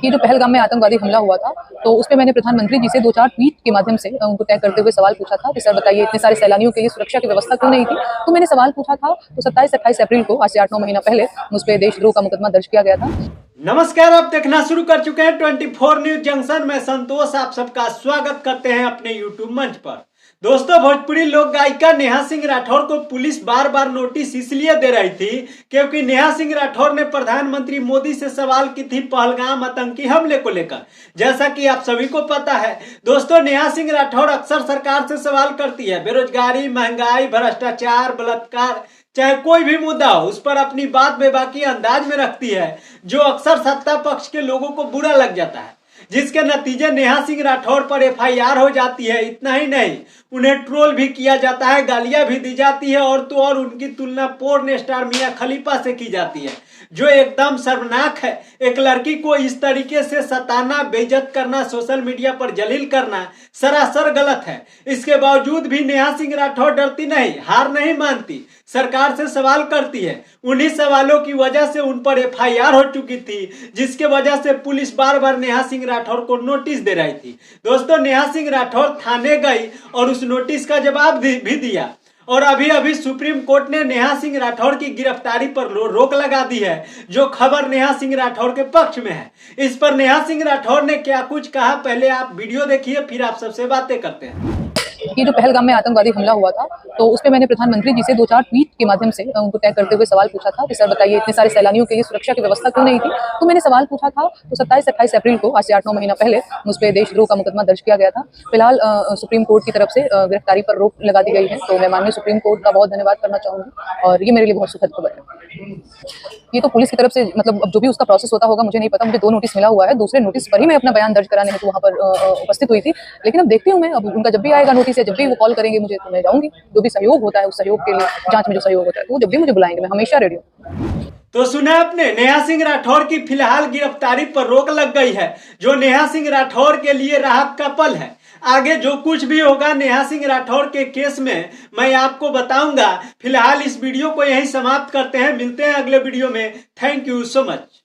ये जो पहलगाम में आतंकवादी हमला हुआ था, तो उसपे मैंने प्रधानमंत्री जी से 2-4 ट्वीट के माध्यम से उनको टैग करते हुए सवाल पूछा था कि सर बताइए, इतने सारे सैलानियों के लिए सुरक्षा की व्यवस्था क्यों नहीं थी? तो मैंने सवाल पूछा था, तो 27-28 अप्रैल को, आज से 8-9 महीना पहले, मुझ पे देशद्रोह का मुकदमा दर्ज किया गया था। नमस्कार, आप देखना शुरू कर चुके हैं 24 न्यूज जंक्शन में। संतोष आप सबका स्वागत करते हैं अपने यूट्यूब मंच पर। दोस्तों, भोजपुरी लोक गायिका नेहा सिंह राठौर को पुलिस बार बार नोटिस इसलिए दे रही थी क्योंकि नेहा सिंह राठौर ने प्रधानमंत्री मोदी से सवाल की थी पहलगाम आतंकी हमले को लेकर। जैसा कि आप सभी को पता है दोस्तों, नेहा सिंह राठौर अक्सर सरकार से सवाल करती है। बेरोजगारी, महंगाई, भ्रष्टाचार, बलात्कार, चाहे कोई भी मुद्दा हो, उस पर अपनी बात बेबाकी अंदाज में रखती है, जो अक्सर सत्ता पक्ष के लोगों को बुरा लग जाता है, जिसके नतीजे नेहा सिंह राठौर पर FIR हो जाती है। इतना ही नहीं, उन्हें ट्रोल भी किया जाता है, गालियां भी दी जाती है, और तो और उनकी तुलना पोर्न स्टार मियां खलीफा से की जाती है, जो एकदम शर्मनाक है। एक लड़की को इस तरीके से सताना, बेइज्जत करना, सोशल मीडिया पर जलील करना सरासर गलत है। इसके बावजूद भी नेहा सिंह राठौर डरती नहीं, हार नहीं मानती, सरकार से सवाल करती है। उन्हीं सवालों की वजह से उन पर FIR हो चुकी थी, जिसके वजह से पुलिस बार बार नेहा सिंह राठौर को नोटिस दे रही थी। दोस्तों, नेहा सिंह राठौर थाने गई और उस नोटिस का जवाब भी दिया, और अभी अभी सुप्रीम कोर्ट ने नेहा सिंह राठौर की गिरफ्तारी पर रोक लगा दी है, जो खबर नेहा सिंह राठौर के पक्ष में है। इस पर नेहा सिंह राठौर ने क्या कुछ कहा, पहले आप वीडियो देखिए, फिर आप सबसे बातें करते हैं। ये जो पहलगाम में आतंकवादी हमला हुआ था, तो उसपे मैंने प्रधानमंत्री जी से 2-4 ट्वीट के माध्यम से उनको टैग करते हुए सवाल पूछा था कि सर बताइए, इतने सारे सैलानियों के लिए सुरक्षा की व्यवस्था क्यों नहीं थी? तो मैंने सवाल पूछा था, तो 27-28 अप्रैल को, आज से 8-9 महीना पहले, मुझ पे देशद्रोह का मुकदमा दर्ज किया गया था। फिलहाल सुप्रीम कोर्ट की तरफ से गिरफ्तारी पर रोक लगा दी गई है, तो मैं माननीय सुप्रीम कोर्ट का बहुत धन्यवाद करना चाहूँगी, और ये मेरे लिए बहुत सुखद खबर है। ये तो पुलिस की तरफ से, मतलब अब जो भी उसका प्रोसेस होता होगा मुझे नहीं पता। मुझे 2 नोटिस मिला हुआ है, दूसरे नोटिस पर ही मैं अपना बयान दर्ज कराने हेतु वहाँ पर उपस्थित हुई थी। लेकिन अब देखती हूँ मैं, अब उनका जब भी आएगा नोटिस या जब भी वो कॉल करेंगे मुझे, तो मैं जाऊँगी। जो भी सहयोग होता है, उस सहयोग के लिए, जांच में जो सहयोग होता है, तो वो जब भी मुझे बुलाएंगे, मैं हमेशा रेडी हूँ। तो सुना आपने, नेहा सिंह राठौर की फिलहाल गिरफ्तारी पर रोक लग गई है, जो नेहा सिंह राठौर के लिए राहत का पल है। आगे जो कुछ भी होगा नेहा सिंह राठौर के केस में, मैं आपको बताऊंगा। फिलहाल इस वीडियो को यहीं समाप्त करते हैं, मिलते हैं अगले वीडियो में। Thank you so much.